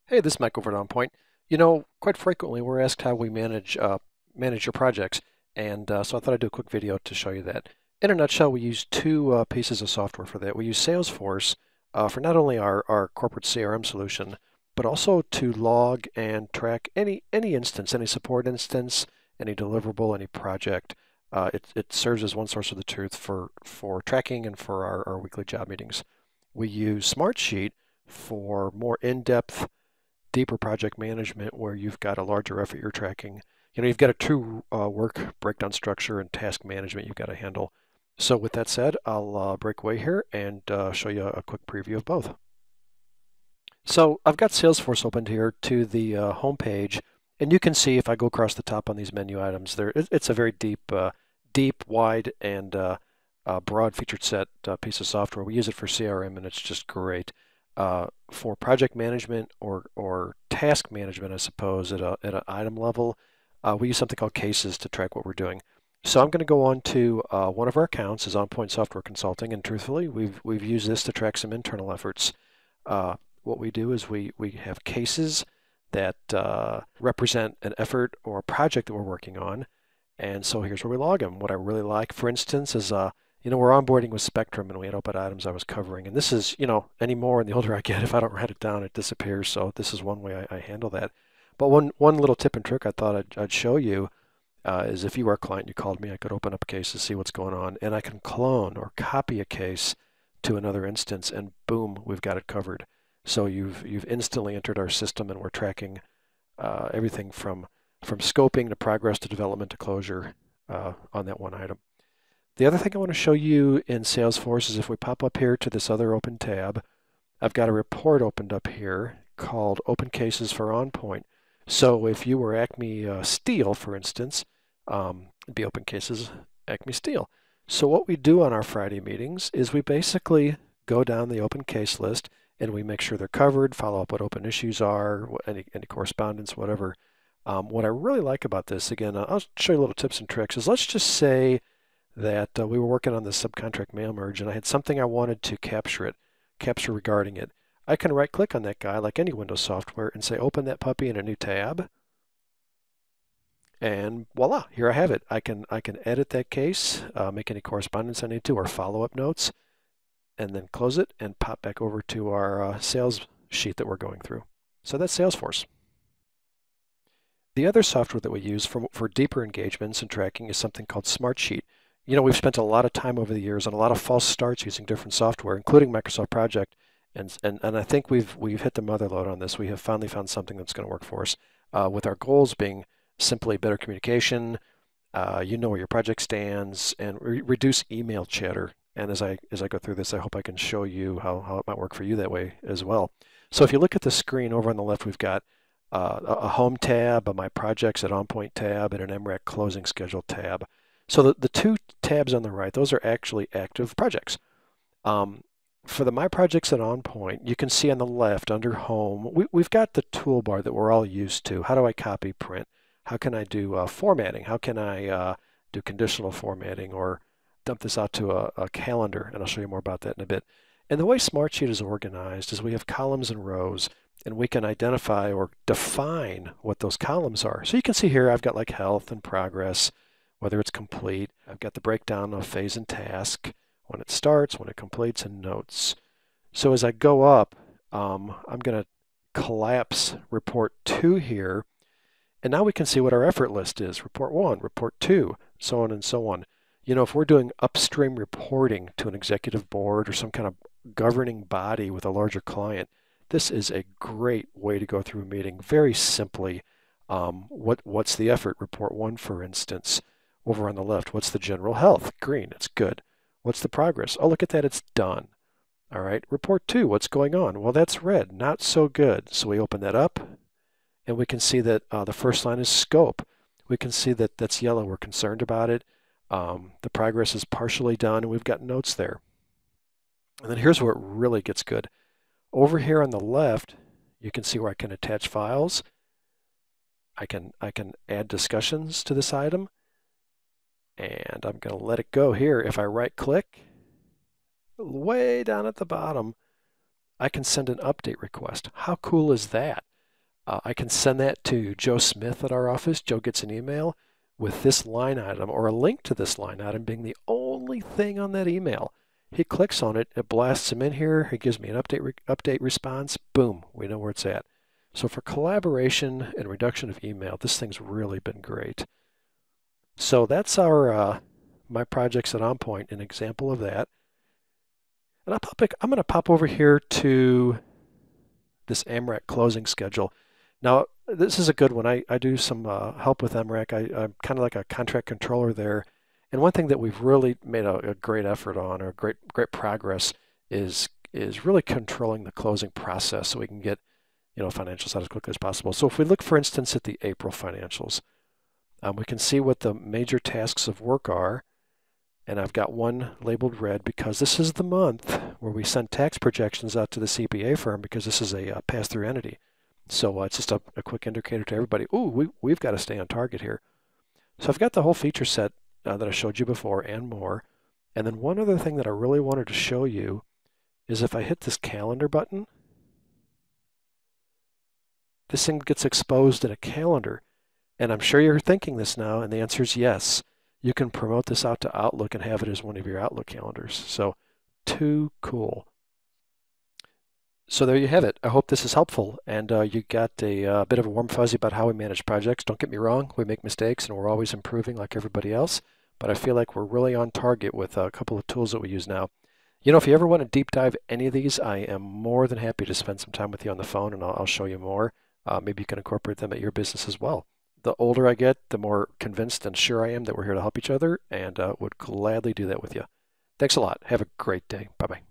Hey, this is Mike over at OnPoint. Quite frequently we're asked how we manage your projects, and so I thought I'd do a quick video to show you that. In a nutshell, we use two pieces of software for that. We use Salesforce for not only our corporate CRM solution, but also to log and track any instance, any support instance, any deliverable, any project. It serves as one source of the truth for tracking and for our weekly job meetings. We use Smartsheet for more in-depth deeper project management where you've got a larger effort you're tracking. You've got a true work breakdown structure and task management you've got to handle. So with that said, I'll break away here and show you a quick preview of both. So I've got Salesforce opened here to the home page, and you can see if I go across the top on these menu items, it's a very deep, wide, and broad featured set piece of software. We use it for CRM, and it's just great. For project management or task management, I suppose, at an item level, we use something called cases to track what we're doing. So I'm going to go on to one of our accounts is OnPoint Software Consulting, and truthfully, we've used this to track some internal efforts. What we do is we have cases that represent an effort or a project that we're working on, and so here's where we log them. What I really like, for instance, is we're onboarding with Spectrum, and we had open items I was covering. And this is, anymore, and the older I get, if I don't write it down, it disappears. So this is one way I handle that. But one little tip and trick I thought I'd show you is if you were a client, you called me, I could open up a case to see what's going on, and I can clone or copy a case to another instance, and boom, we've got it covered. So you've instantly entered our system, and we're tracking everything from scoping to progress to development to closure on that one item. The other thing I want to show you in Salesforce is if we pop up here to this other open tab, I've got a report opened up here called Open Cases for OnPoint. So if you were Acme Steel, for instance, it'd be Open Cases Acme Steel. So what we do on our Friday meetings is we basically go down the open case list and we make sure they're covered, follow up what open issues are, any correspondence, whatever. What I really like about this, again, I'll show you little tips and tricks, is let's just say that we were working on this subcontract mail merge and I had something I wanted to capture regarding it. I can right click on that guy like any Windows software and say open that puppy in a new tab. And voila, here I have it. I can edit that case, make any correspondence I need to or follow-up notes, and then close it and pop back over to our sales sheet that we're going through. So that's Salesforce. The other software that we use for deeper engagements and tracking is something called Smartsheet. We've spent a lot of time over the years on a lot of false starts using different software, including Microsoft Project, and I think we've hit the mother lode on this. We have finally found something that's going to work for us, with our goals being simply better communication, you know where your project stands, and reduce email chatter. And as I go through this, I hope I can show you how it might work for you that way as well. So if you look at the screen over on the left, we've got a home tab, a My Projects at OnPoint tab, and an MRAC closing schedule tab. So the two tabs on the right, those are actually active projects. For the My Projects at OnPoint, you can see on the left under Home, we've got the toolbar that we're all used to. How do I copy, print? How can I do formatting? How can I do conditional formatting or dump this out to a calendar? And I'll show you more about that in a bit. And the way Smartsheet is organized is we have columns and rows, and we can identify or define what those columns are. So you can see here I've got like health and progress, whether it's complete. I've got the breakdown of phase and task, when it starts, when it completes, and notes. So as I go up, I'm going to collapse report 2 here, and now we can see what our effort list is. Report 1, report 2, so on and so on. If we're doing upstream reporting to an executive board or some kind of governing body with a larger client, this is a great way to go through a meeting very simply. What's the effort? Report 1, for instance. Over on the left, what's the general health? Green, it's good. What's the progress? Oh, look at that, it's done. All right, report 2, what's going on? Well, that's red, not so good. So we open that up, and we can see that the first line is scope. We can see that that's yellow, we're concerned about it. The progress is partially done, and we've got notes there. And then here's where it really gets good. Over here on the left, you can see where I can attach files. I can add discussions to this item. And I'm going to let it go here. If I right click, way down at the bottom, I can send an update request. How cool is that? I can send that to Joe Smith at our office. Joe gets an email with this line item or a link to this line item being the only thing on that email. He clicks on it, it blasts him in here, it gives me an update response, boom, we know where it's at. So for collaboration and reduction of email, this thing's really been great. So that's our my projects at OnPoint, an example of that. And I'm going to pop over here to this AMRAC closing schedule. Now, this is a good one. I do some help with AMRAC. I'm kind of like a contract controller there. And one thing that we've really made a great effort on, or great progress, is really controlling the closing process so we can get financials out as quickly as possible. So if we look, for instance, at the April financials, we can see what the major tasks of work are. And I've got one labeled red because this is the month where we send tax projections out to the CPA firm because this is a pass-through entity. So it's just a quick indicator to everybody, ooh, we've got to stay on target here. So I've got the whole feature set that I showed you before and more. And then one other thing that I really wanted to show you is if I hit this calendar button, this thing gets exposed in a calendar. And I'm sure you're thinking this now, and the answer is yes. You can promote this out to Outlook and have it as one of your Outlook calendars. So, too cool. So there you have it. I hope this is helpful, and you got a bit of a warm fuzzy about how we manage projects. Don't get me wrong, we make mistakes, and we're always improving like everybody else, but I feel like we're really on target with a couple of tools that we use now. If you ever want to deep dive any of these, I am more than happy to spend some time with you on the phone, and I'll show you more. Maybe you can incorporate them at your business as well. The older I get, the more convinced and sure I am that we're here to help each other, and would gladly do that with you. Thanks a lot. Have a great day. Bye-bye.